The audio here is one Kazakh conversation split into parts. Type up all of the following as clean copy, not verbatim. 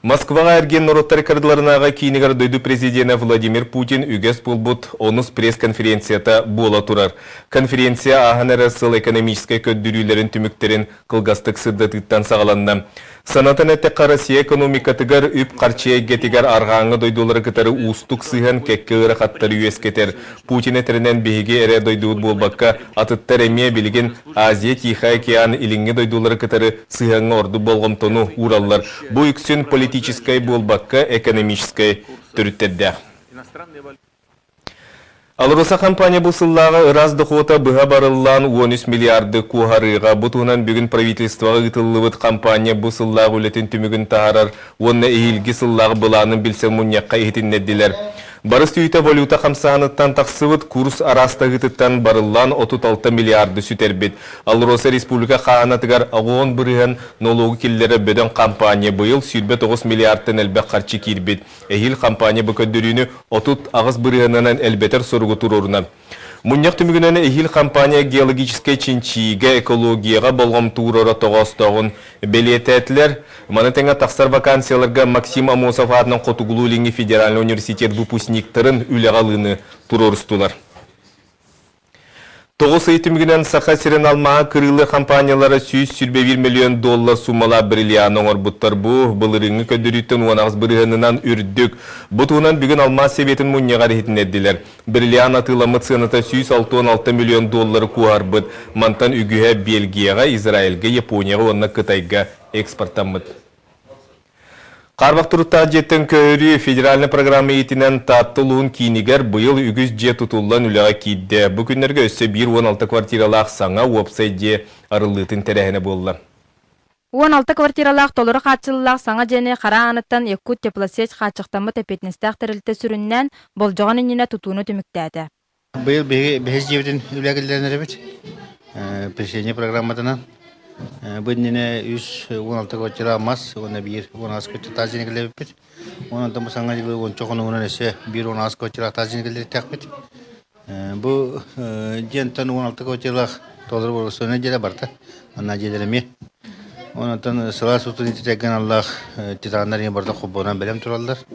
Москвага эрген нороттар кардыларынаға кейінігер дөйді президенті Владимир Путин үгес болбут онус пресс-конференцията бола турар. Конференция ағын әрісыл экономическай көддүрүлерін түміктерін қылғастық сырдатыттан сағаланды. Санатын әттіққа Россия экономикатыгар үп қарчия гетігер арғаңы дойдулары кітары ұстық сыған кәккілері қаттары үйескетер. Путин әтірінен бейге әрі дойдуыд болбаққа атыттар әме білген Азия Тихай океан иліңгі дойдулары кітары сығаңы орды болғымтону ураллар. Бұл үксін политической болбаққа экономической түріттерді. Алыроса компания бұсыллағы ыраз дұқота бұға барылан 13 миллиарды куғарыға. Бұтуынан бүгін правительстваға ғытылывыд компания бұсыллағы үлетін түмігін тағарар. Онына эйілгі сыллағы бұланын білсе мұнияққа ехетіннедділер. Барыс түйті валюта қамсағыныттан тақсывыд курс араста ғытыттан барылан 36 миллиарды сүтербет. Алыроса республика қағанатығар ағуын бұрыған налогы келлері бөден компания бұйыл сүрбет 9 миллиардтын әлбәк қарчы кербет. Әйіл компания бүкөддіріні 30 ағыз бұрығынан әлбетер сұрғы тұрорына. Мұнияқ түмігінен әйіл компания геологическай чинчиге экологияға болғам турора тоғастағын белетәтілер. Манытыңа тақсар вакансияларға Максим Амосов адынан Қотугулу Линги Федеральный университет выпускниктарын үліғалыны турорыстылар. Тоғыз өйтімгінен сақа сирен алмаға кырылы компаниялары $101 миллион суммала бриллиан оңыр бұттар бұ. Бұлырыңы көдіріттін онағыз бірігінінен үрдік. Бұтуынан бүгін алма себетін мұнияға рехетін әдділер. Бриллиан атыламы цената $166 миллион куар бұд. Мантан үгіға Бельгияға, Израильге, Японияға, онына Қытайға экспорттамыд. Қарбақ тұрыттағы жеттен көрі федеральный программа етінен таттылуын кейінігер бұйыл үгіз же тұтылан үліға кейді. Бүкіндерге өсі 1-16 квартиралақ саңа уапсайде арылытын тәрәхіне болды. 16 квартиралақ толыры қатшылылақ саңа және қара аныттан еккут теплосеть қатшықтамы тәпетіністәқ тірілті сүріннен болжаған үніне тұтуыны түміктәді. Бұйыл бәз жевдің үләгілерін әрбет. Пресение программатынан. Бұднене 16 квартира мас, оны 16 квартира тазинегілер бет. Оның тамы саңа жылы 10 чоқыны оның әсе 16 квартира тазинегілер тәқ бет. Бұл жентан 16 квартиралақ толыр болысы өне желі барда. Онна желеріме. Онын сыла сұтын ететеген Аллах титағандар ең барда құббынан бәлем тұралдар.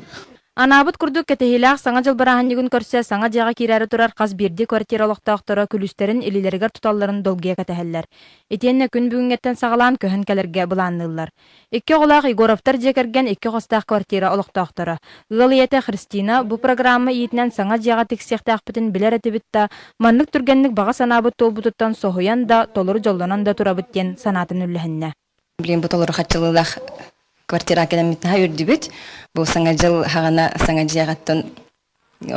Анабыт күрдік кәтехилақ саңа жыл барахан егін көрсе саңа жаға керәрі тұрар қаз берді квартиралықтақтары күлістерін елілергер тұталарын долгия кәтәхәлләр. Етенне күн бүгінгеттен сағалан көхін кәлерге бұланнылар. Екі олақ Игоровтар жекерген 2 қостақ квартира олықтақтары. Ғылиеті Христина бұл программа етінен саңа жаға тексектақ бітін білер әті бітті, манлық түргенлік баға санабыт тол бұтыттан соғуян да, толыры жолданан да тұра біттен санатын үліхінне. Білген бұл толыры қатшылылақ квартира академитна үрдүбүт. Бу саңа жыл хагана саңа жиягаттан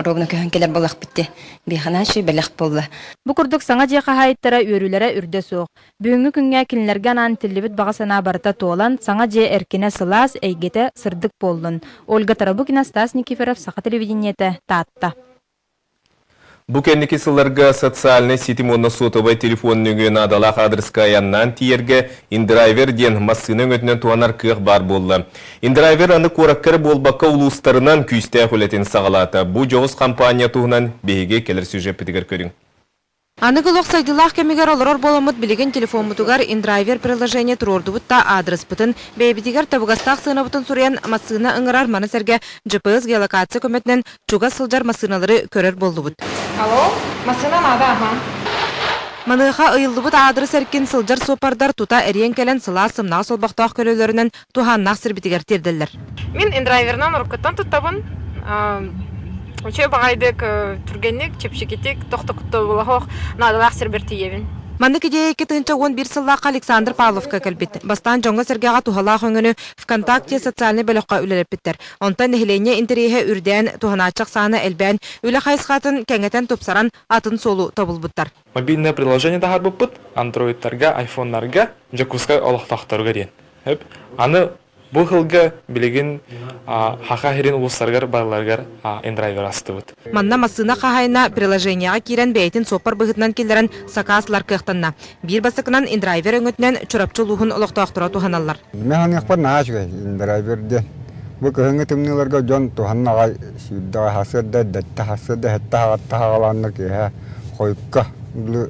ровно көһөн келер болак битти. Биханашы белек болду. Бу курдук саңа жига хайттара өрүлөрө үрдө соқ. Бүгүнкү күнгө кинилерге анан тилибит багасына барта тоолан саңа же эркине сылаас эйгете сырдык болдун. Ольга Тарабукина, Стас Никифоров, Саха телевидениете, Татта. Бүкенники сылларға социальный сетим онна сотовай телефон нүген адалақ адресқа аяннан тиерге индрайвер ден массының өтінен туанар кық бар болды. Индрайвер аны қораққыр болбаққа ұлыстарынан күйісті әқулетін сағалаты. Бұ жоғыз компания туғынан бейге келер сюжет пітігер көрің. Анығы лоқсайдылақ кәмегер олырор боламыд білеген телефон мұтығар индрайвер приложение тұрордыбытта адрес бұтын, бейбітігер табығастақ сына бұтын сұриян массына ыңырар манысерге GPS геолокация көметінен чуға сылжар массыналары көрер болды бұд. Алло, массына нада, аха? Маныға ұйылды бұд адрес әркен сылжар сопардар тута әрен кәлін сыла сымнағы солбақтақ көлелерінен туғаннақ сірбітігер терділдер. Мен индрайвернан ұрыққыттан тұттабын. Уче бағайдық түргеннік, чепшекетек, тоқты-құтты болағық, надалақ серберті ебін. Манны кедей екі тыңча 11 сыллаққа Александр Павловка кәлбетті. Бастан жоңға сәргеға тухалақ өңіні ВКонтакте социальный бөліққа үлелеппеттер. Онтан нехілене интерейе үрден туханачақ саны әлбән, үлі қайсқатын кәңетен топсаран атын солу табылбыттар. Мобильное приложение тағар бұппыт, андроидтарға, айфонларға, жакускай олықтақтарға ден. Аны бұл қылға білеген хақа херен ұлыстарғар байларғар индрайвер асты бұд. Манна массына қағайына приложенияға керен бәйтін сопар бұғытынан келдерін сақасылар қықтанна. Bir басықынан индрайвер өңітінен чұрапчы лұғын ұлықтақтыра туғаналар. Мен ұқпар нағашығы индрайверде. Бұл көңі түмнелерге жон туғаннаға сүйді хасырды, дәтті хасырды, әтті хағатты хағаланыр ке қойыққа ұлы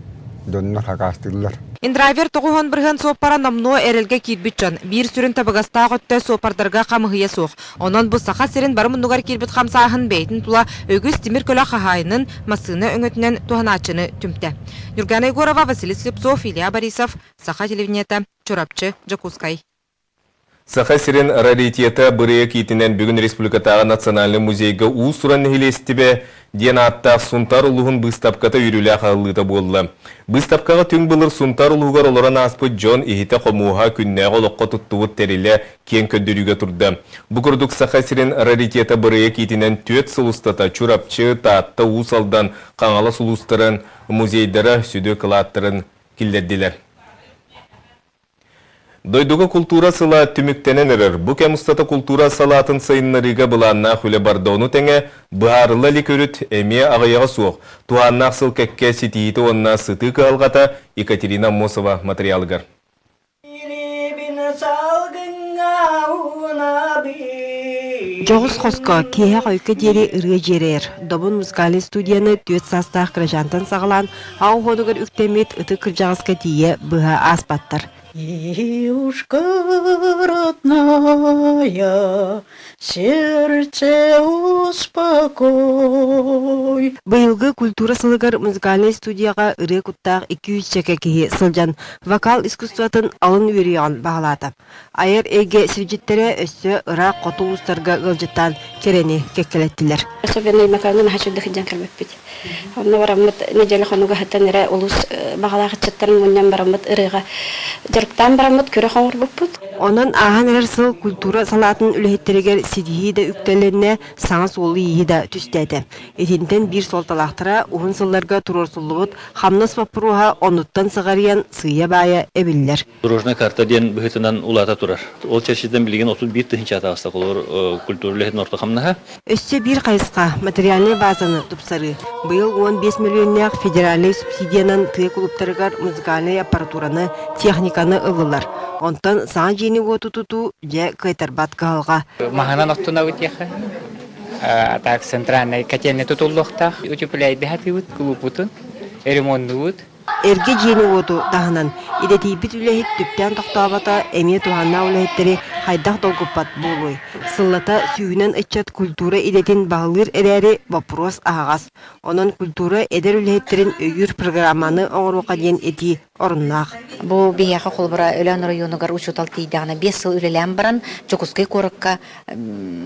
жоннар хақастырылар. Индрайвер тоғуған бірген сопара намно әрелге кирбитчан. Бір сүрін табығаста ғытты сопардарға қамығыя соқ. Онан бұл сақа серін барым нугар кирбит қамсағын бейтін тула өгіз Тимир көлі қағайының масыны өңітінен туғаначыны түмті. Нюргана Егорова, Василий Слепцов, Илья Борисов, Саха телевидениета, Чорапчы, Джакускай. Саха сирен раритета бұрыя кейтінен бүгін республикатағы национальный музейға ұсыран нәхилестібе ден аттақ сұнтар ұлығын бұстапқата үйрілі ақалыта болды. Бұстапқаға түң бұлыр сұнтар ұлығар оларан аспы Джон ихите қомуға күнне қолыққа тұттуыт тәрелі кен көндіріге тұрды. Бұқырдық Саха сирен раритета бұрыя кейтінен төт сұлыстата Чурапчы таатты ұсалдан қаңалы сұлыстырын музейдері сүді қылаттырын келдерділер. Дойдуга культура сала түміктенен әрір. Бұ кәмістата культура салатын сайынларыға бұланна хүлі бардауны тәңе бұғарылы ликөріт әме ағаяға суық. Туғаннақ сыл кәкке сетейті онна сыты қалғата Екатерина Мосова материалығар. Жоғыз қосқа кея қойқа дері үрге жерер. Добын музыкалин студияны төт састақ кіржантын сағылан, ау қонығыр үктемет үті кіржағызға тие бұға аспаттыр. Девушка родная, сердце успокой. Быйылғы культура сылығыр музыкальный студияға үрі күттақ 200 чеке кейі сылжан вокал искусстватын алын өріян бағалады. Айыр эге сиржеттері өссі ыра қоту ұстарға ғылжыттан керені кеккелеттілер. Особенный макарон хачуды хиджан кірбеппет. Онна барамыт неделі қонуға хаттан әрі ұлыс бағалағы чаттарын мұннан барамыт ырыға жарықтан барамыт көрі қоңыр бұппыт. Онын аған әрір сыл культура салатын үліхеттерегер сидихи да үктелеріне саңыз олы ейі да түстеді. Етентен бір солталақтыра ұғын сылларға тұрорсулығыт хамнас папыруға онуттан сығариян сыя бая әбілілер. Дорожная карта ден бұхытынан улата тұрар. Ол чәршеден білген 31 тыхынча атағыста қолыр культура үліхетін орта қамнаға. Өссе бір қайысқа материальный базаны тұпсары. Бұйыл 15 миллионнақ федеральный субсидиянан тыя клубтарығар музыкальный аппаратураны, техниканы ылылар. Онтан саң жені өті тұту жа қайтарбат қағылға. Мағанан оқтуна өтеқі. Атақ центральный котельный тұтулықтақ. Үтіпілейді хәті өт, күліп өтін, ремонтны өт. Эрге жені өті тағынан. Идетейбіт үләхет түптен тоқтабата әме туғанна үләхеттері хайдақ долгуппат болуй. Сыллата сүйінен үтчат культура идетін бағылыр әрәрі вопрос ағас. Онын культура әдер үләхеттерін өйір программаны оңыруға ден еті орыннақ. Бұл бияқы қолбыра өлән районығар учутал тейдағына 5 сыл үлелән баран Чокускай корыққа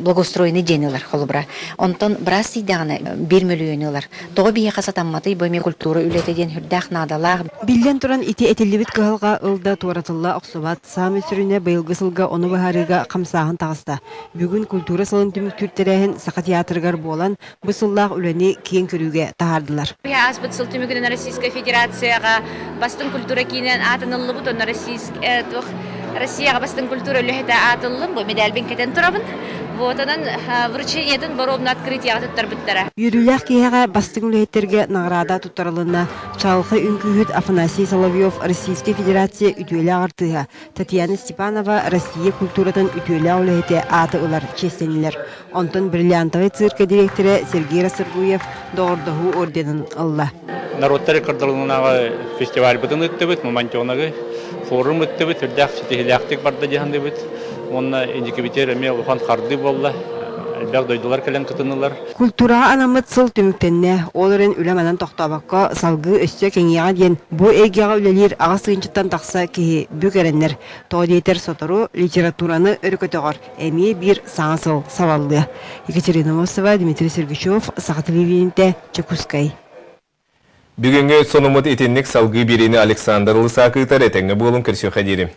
благоустроены денелер қолбыра. Онтан біраз тейдағына 1 миллионелер. Тоғы бияқы сатамматы бөме культура үлетеден хүрдәқ надалақ. Билден тұран ити әтелебіт қығылға ылда туаратылла оқсубат сам өсіріне байылғы сылға оны бағарыға қамсағын тағыста. Бүгін культура сылын түмік түрттерәхін сақа театргар болан бұл сыллақ үләне кен көріге тағардылар. Аспыт сыл түмігін Российская Федерацияға бастың культура кейінен атынылы бұд, оны Россияға бастың культура үліхеті атылым, бұл медальбен кетен тұрабын. Вот онан вручениетін боробны открытияға тұттар бұттара. Юрилях кейіға бастың үліхеттерге нағырада тұттарылына Чалқы үңкүйіт Афанасий Соловьев Российская Федерация үтуелі ағыртыға, Татьяна Степанова Россия культуратын үтуелі үліхеті аты ұлар честенілер. Онтын бриллиантовый цирка директоры Сергей Расыргуев доғырдығы орденін ұлла. Народтары қырдылығынағы фестиваль бұтын үттібіт, момантионағы форум үттібіт, үрдәқ сетихиляқтық барды дегенді біт. Онна индикабитер әме ұған қарды болла, әлбәқ дойдылар кәлен күтінілер. Культураға анамыт сыл түміктенне, оларын үләмәнен тоқтабаққа салғы өсті кәңеға ден бұ әйгеға үлелер аға сыйынчыттан тақса кейі бүкәренлер. Тоғдейтер сотору литератураны өркөтіғар, әме бір саңа сыл савалды. Екатерина Мосова, Дмитрий Сергачев, Сақа телевидениеті, Чекускай. Бүгінгі сонымыт етеннік салғы берені Александр Лысақытар әтәңі болын кірсі қадері.